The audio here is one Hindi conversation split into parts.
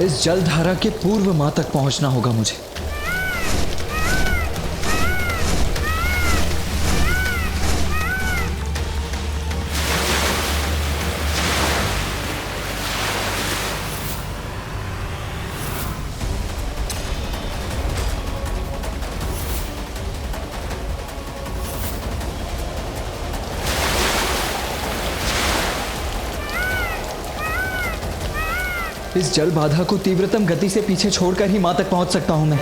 इस जलधारा के पूर्व मां तक पहुंचना होगा मुझे। इस जल बाधा को तीव्रतम गति से पीछे छोड़कर ही मां तक पहुंच सकता हूं मैं।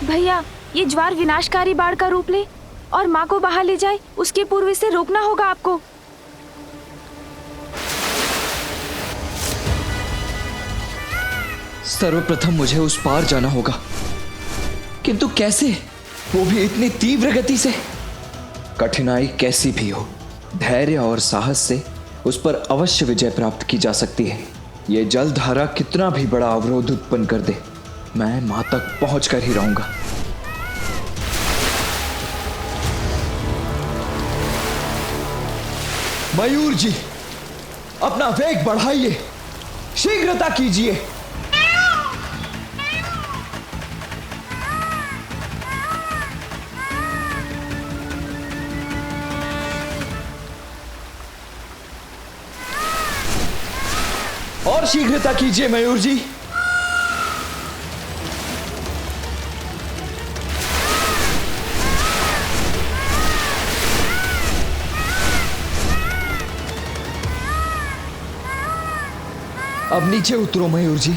भैया, ये ज्वार विनाशकारी बाढ़ का रूप ले और माँ को बाहर ले जाए, उसके पूर्व इसे रोकना होगा आपको। सर्वप्रथम मुझे उस पार जाना होगा, किंतु कैसे? वो भी इतनी तीव्र गति से। कठिनाई कैसी भी हो, धैर्य और साहस से उस पर अवश्य विजय प्राप्त की जा सकती है। ये जलधारा कितना भी बड़ा अवरोध उत्पन्न कर दे, मैं मां तक पहुंचकर ही रहूंगा। मयूर जी, अपना वेग बढ़ाइए, शीघ्रता कीजिए। और शीघ्रता कीजिए मयूर जी। अब नीचे उतरो मयूर जी।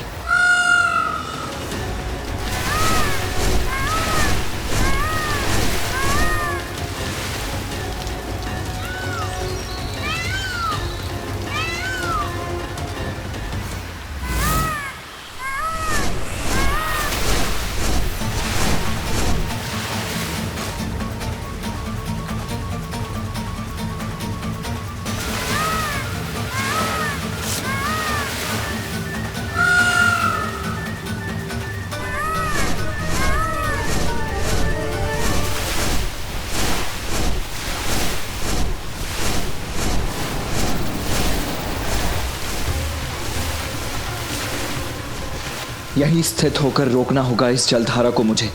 यहीं स्थित होकर रोकना होगा इस जलधारा को मुझे।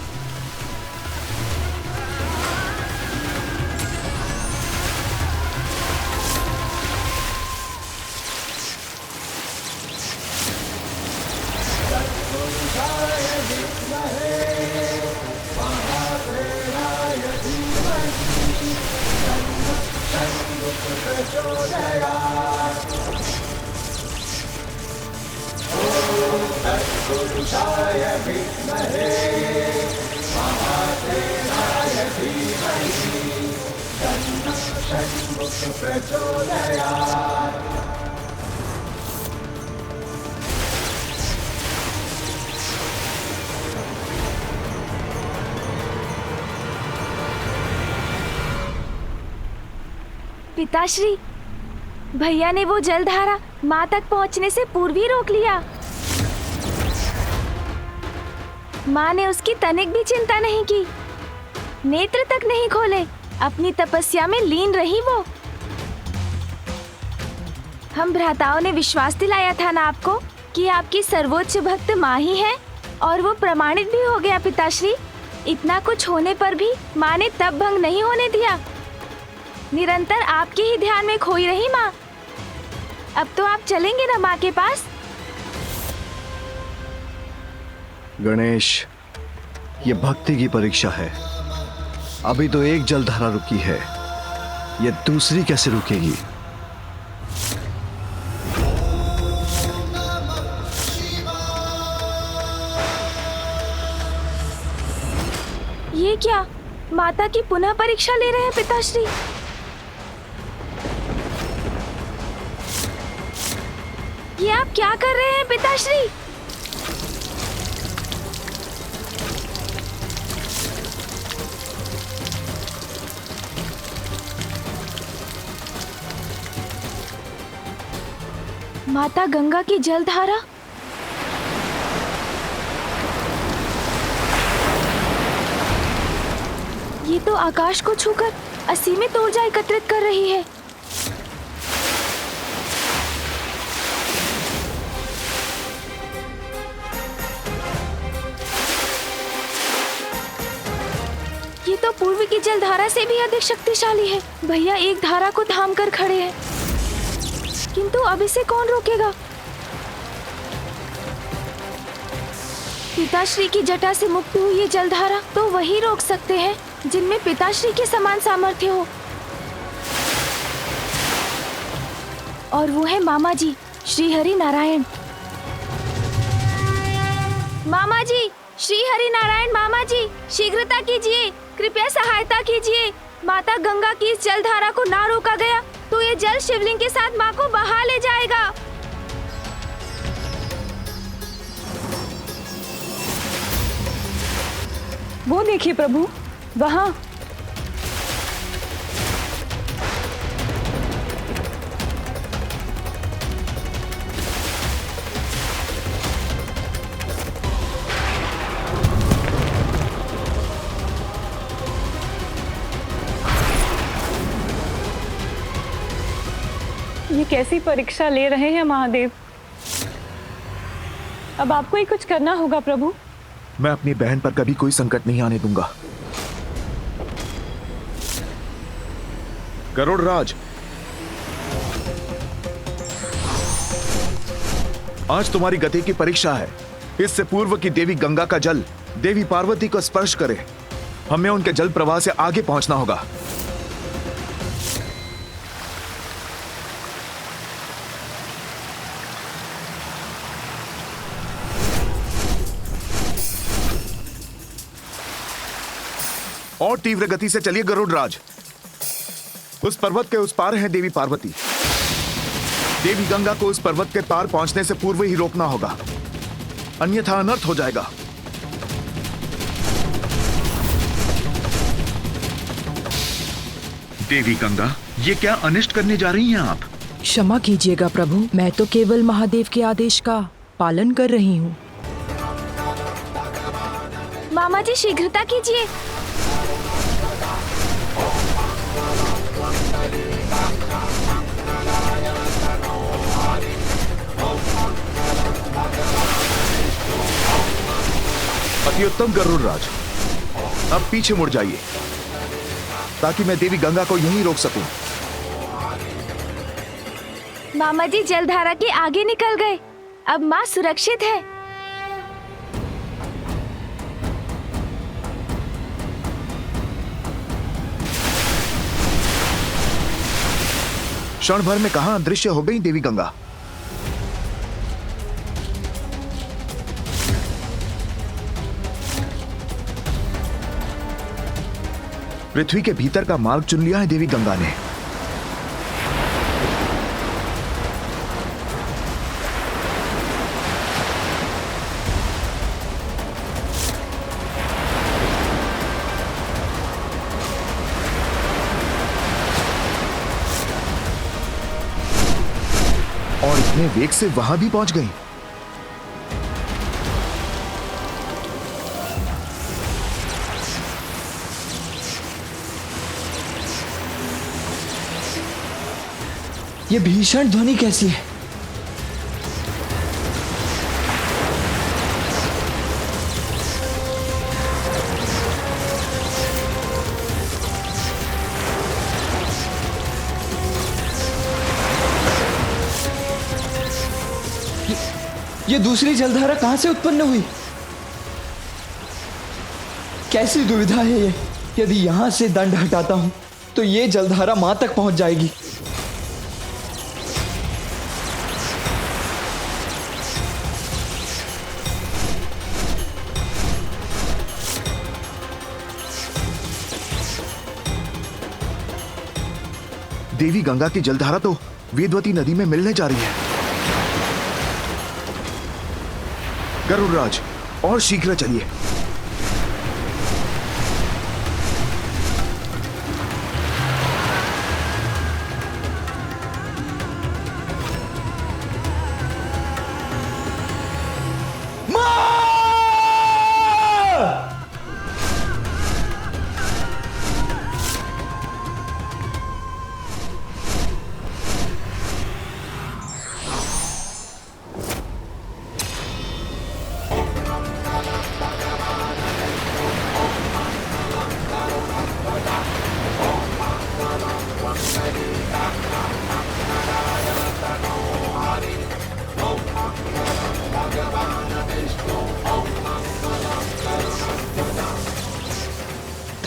पिताश्री, भैया ने वो जलधारा माँ तक पहुँचने से पूर्व ही रोक लिया। माँ ने उसकी तनिक भी चिंता नहीं की, नेत्र तक नहीं खोले, अपनी तपस्या में लीन रही वो। हम भ्राताओं ने विश्वास दिलाया था ना आपको कि आपकी सर्वोच्च भक्त माँ ही है, और वो प्रमाणित भी हो गया पिताश्री। इतना कुछ होने पर भी माँ ने तब भंग नहीं होने दिया। निरंतर आपके ही ध्यान में खोई रही माँ। अब तो आप चलेंगे ना माँ के पास? गणेश, ये भक्ति की परीक्षा है। अभी तो एक जलधारा रुकी है, ये दूसरी कैसे रुकेगी? ये क्या, माता की पुनः परीक्षा ले रहे हैं पिताश्री? ये आप क्या कर रहे हैं पिताश्री? माता गंगा की जलधारा? ये तो आकाश को छूकर असीमित ऊर्जा एकत्रित कर रही है। तो पूर्व की जलधारा से भी अधिक शक्तिशाली है। भैया एक धारा को थाम कर खड़े हैं, किंतु अब इसे कौन रोकेगा? पिताश्री की जटा से मुक्त हुई ये जलधारा तो वही रोक सकते हैं जिनमें पिताश्री के समान सामर्थ्य हो, और वो है मामा जी श्री हरि नारायण। मामा जी श्री हरि नारायण, मामा जी शीघ्रता कीजिए, कृपया सहायता कीजिए। माता गंगा की इस जलधारा को ना रोका गया तो ये जल शिवलिंग के साथ माँ को बहा ले जाएगा। वो देखिए प्रभु, वहाँ। ये कैसी परीक्षा ले रहे हैं महादेव। अब आपको ही कुछ करना होगा प्रभु। मैं अपनी बहन पर कभी कोई संकट नहीं आने दूंगा। गरुड़राज, आज तुम्हारी गति की परीक्षा है। इससे पूर्व की देवी गंगा का जल देवी पार्वती को स्पर्श करे, हमें उनके जल प्रवाह से आगे पहुंचना होगा। और तीव्र गति से चलिए गरुड़राज। उस पर्वत के उस पार है देवी पार्वती। देवी गंगा को उस पर्वत के पार पहुंचने से पूर्व ही रोकना होगा, अन्यथा अनर्थ हो जाएगा। देवी गंगा, ये क्या अनिष्ट करने जा रही हैं आप? क्षमा कीजिएगा प्रभु, मैं तो केवल महादेव के आदेश का पालन कर रही हूँ। मामा जी शीघ्रता कीजिए। अति उत्तम गरुड़राज, अब पीछे मुड़ जाइए ताकि मैं देवी गंगा को यहीं रोक सकूं। मामा जी जलधारा के आगे निकल गए, अब माँ सुरक्षित है। क्षण भर में कहां अदृश्य हो गई देवी गंगा। पृथ्वी के भीतर का मार्ग चुन लिया है देवी गंगा ने। और इतने वेग से वहां भी पहुंच गई। ये भीषण ध्वनि कैसी है? ये दूसरी जलधारा कहां से उत्पन्न हुई? कैसी दुविधा है ये? यदि यहां से दंड हटाता हूं तो ये जलधारा मां तक पहुंच जाएगी। देवी गंगा की जलधारा तो वेदवती नदी में मिलने जा रही है। गरुड़राज, और शीघ्र चलिए।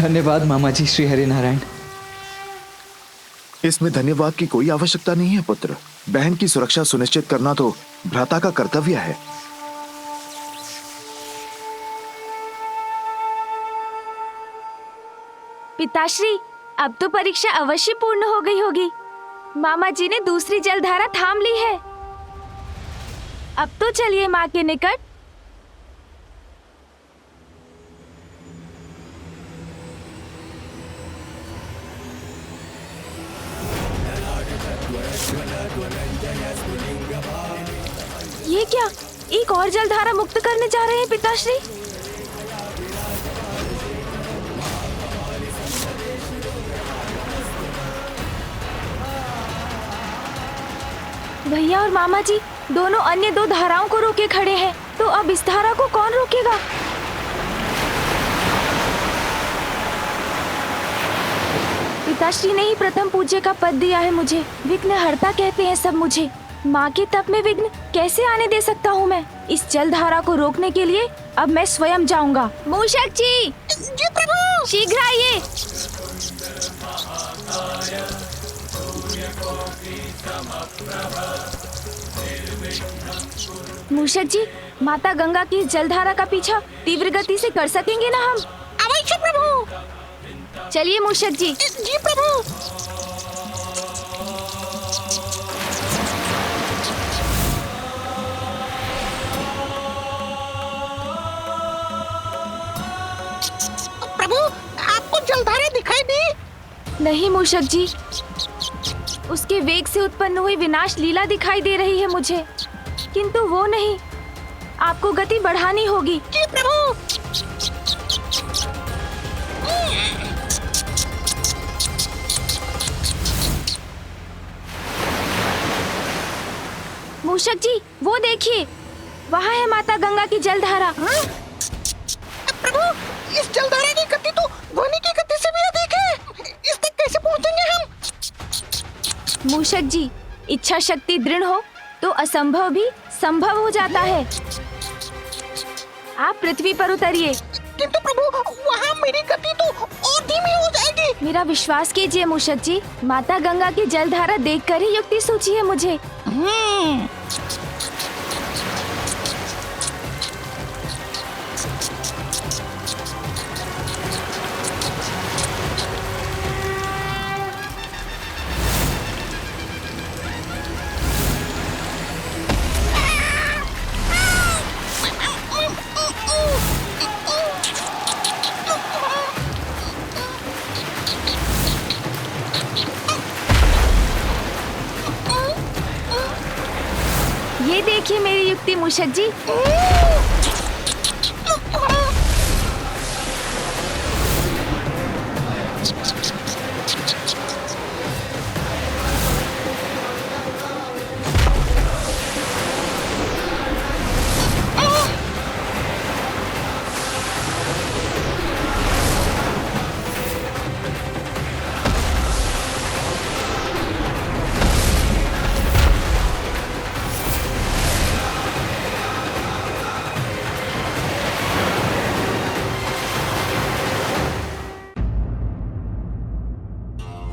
धन्यवाद मामा जी श्री हरि नारायण। इसमें धन्यवाद की कोई आवश्यकता नहीं है पुत्र। बहन की सुरक्षा सुनिश्चित करना तो भ्राता का कर्तव्य है। पिताश्री, अब तो परीक्षा अवश्य पूर्ण हो गई होगी। मामा जी ने दूसरी जलधारा थाम ली है। अब तो चलिए माँ के निकट। ये क्या, एक और जलधारा मुक्त करने जा रहे हैं पिताश्री? भैया और मामा जी दोनों अन्य दो धाराओं को रोके खड़े हैं, तो अब इस धारा को कौन रोकेगा? पिताश्री ने ही प्रथम पूज्य का पद दिया है मुझे। विघ्नहर्ता कहते हैं सब मुझे। माँ के तप में विघ्न कैसे आने दे सकता हूँ मैं? इस जलधारा को रोकने के लिए अब मैं स्वयं जाऊंगा। मूषक जी प्रभु, शीघ्र आइए। मूषक जी, माता गंगा की इस जलधारा का पीछा तीव्र गति से कर सकेंगे ना हम? अवश्य प्रभु। चलिए मूषक जी। जी प्रभु। प्रभु, आपको जलधारा दिखाई दी? नहीं मूषक जी, उसके वेग से उत्पन्न हुई विनाश लीला दिखाई दे रही है मुझे, किंतु वो नहीं। आपको गति बढ़ानी होगी। जी प्रभु। मूषक जी, वो देखिए, वहाँ है माता गंगा की जलधारा। प्रभु, इस जलधारा की गति तो ध्वनि की गति से भी अधिक है। इस तक कैसे पहुँचेंगे हम? मूषक जी, इच्छा शक्ति दृढ़ हो तो असंभव भी संभव हो जाता है। आप पृथ्वी पर उतरिए। किंतु प्रभु, वहाँ मेरी गति तो और धीमी हो जाएगी। मेरा विश्वास कीजिए मूषक जी, माता गंगा की जलधारा देखकर ही युक्ति सूझी है मुझे। ये देखिए मेरी युक्ति मूषक जी।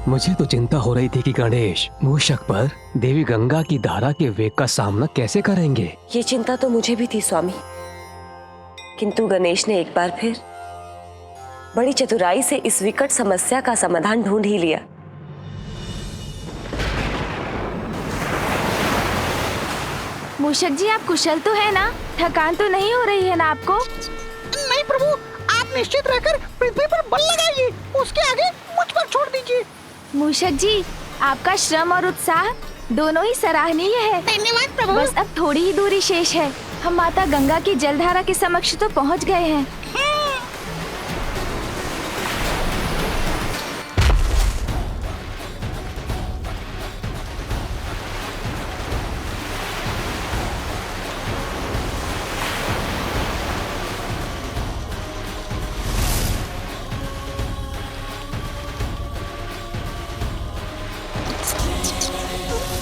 मुझे तो चिंता हो रही थी कि गणेश मूषक पर देवी गंगा की धारा के वेग का सामना कैसे करेंगे। ये चिंता तो मुझे भी थी स्वामी, किंतु गणेश ने एक बार फिर बड़ी चतुराई से इस विकट समस्या का समाधान ढूंढ ही लिया। मूषक जी, आप कुशल तो है ना? थकान तो नहीं हो रही है ना आपको? नहीं प्रभु, आप निश्चित रहकर पृथ्वी पर बल लगाइए। उसके आगे मुझ पर छोड़ दीजिए। मूषक जी, आपका श्रम और उत्साह दोनों ही सराहनीय है। धन्यवाद प्रभु। बस अब थोड़ी ही दूरी शेष है। हम माता गंगा की जलधारा के समक्ष तो पहुंच गए हैं।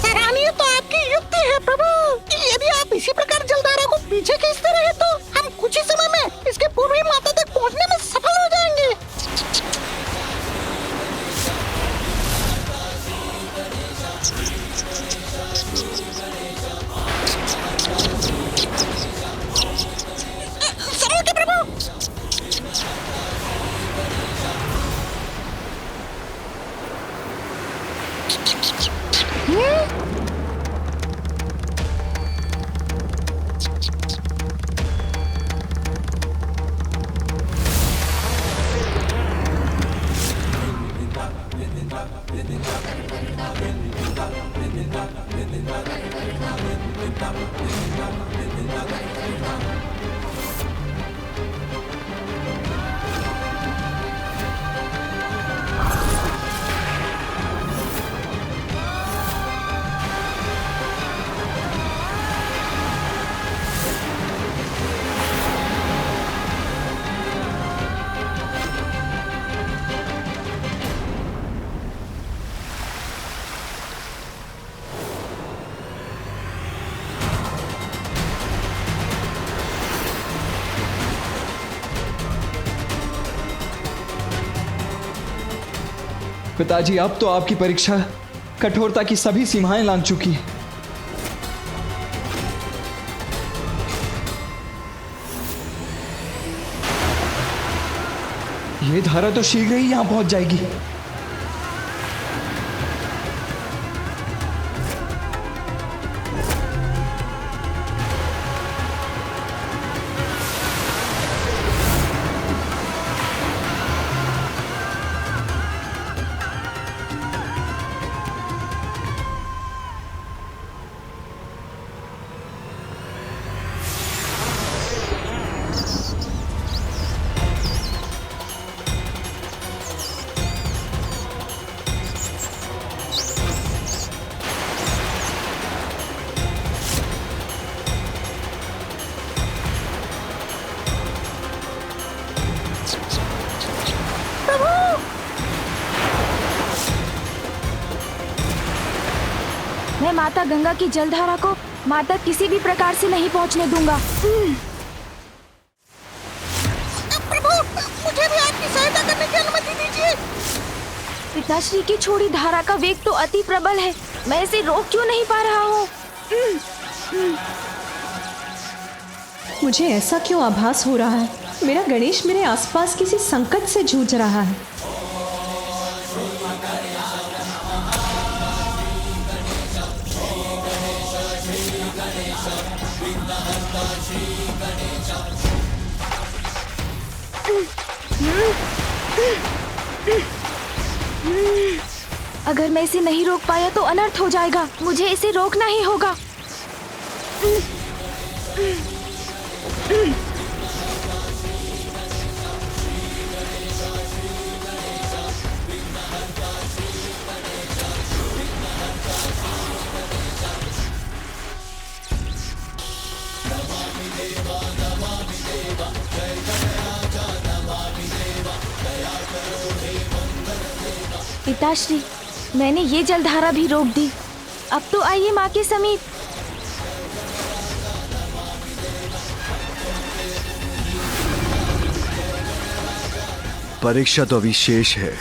सराहनीय तो आपकी युक्ति है प्रभु। यदि आप इसी प्रकार जलधारा को पीछे खींचते रहे तो हम कुछ ही समय में इसके पूर्वी माता तक पहुंचने में सफल हो जाएंगे। समझ गए प्रभु। पिताजी, अब तो आपकी परीक्षा कठोरता की सभी सीमाएं लांघ चुकी है। ये धारा तो शीघ्र ही यहां पहुंच जाएगी। मैं माता गंगा की जलधारा को माता किसी भी प्रकार से नहीं पहुंचने दूंगा। प्रभु, मुझे भी आपकी सहायता करने की अनुमति दीजिए। पिताश्री की छोड़ी धारा का वेग तो अति प्रबल है, मैं इसे रोक क्यों नहीं पा रहा हूँ? मुझे ऐसा क्यों आभास हो रहा है? मेरा गणेश मेरे आसपास किसी संकट से जूझ रहा है। अगर मैं इसे नहीं रोक पाया तो अनर्थ हो जाएगा। मुझे इसे रोकना ही होगा। पिताश्री, मैंने ये जलधारा भी रोक दी। अब तो आइए माँ के समीप। परीक्षा तो अभी शेष है।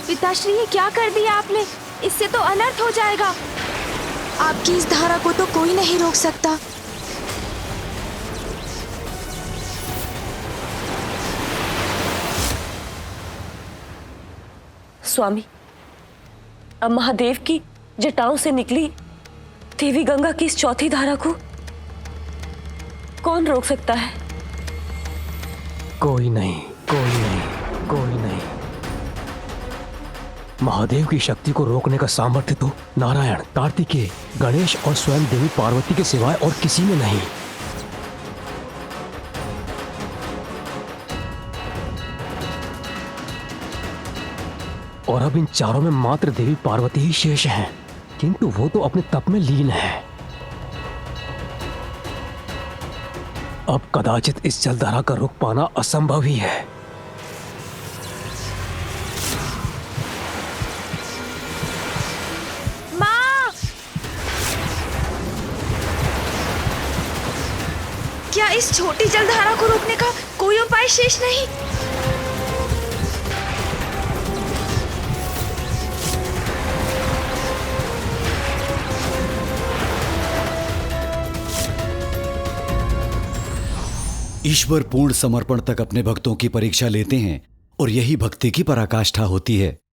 पिताश्री, ये क्या कर दिया आपने? इससे तो अनर्थ हो जाएगा। आपकी इस धारा को तो कोई नहीं रोक सकता। स्वामी, अब महादेव की जटाओं से निकली देवी गंगा की इस चौथी धारा को कौन रोक सकता है? कोई नहीं, कोई नहीं, कोई नहीं। महादेव की शक्ति को रोकने का सामर्थ्य तो नारायण, कार्तिकेय, गणेश और स्वयं देवी पार्वती के सिवाय और किसी में नहीं। और अब इन चारों में मात्र देवी पार्वती ही शेष हैं, किंतु वो तो अपने तप में लीन है। अब कदाचित इस जलधारा का रोक पाना असंभव ही है। माँ! क्या इस छोटी जलधारा को रोकने का कोई उपाय शेष नहीं? ईश्वर पूर्ण समर्पण तक अपने भक्तों की परीक्षा लेते हैं और यही भक्ति की पराकाष्ठा होती है।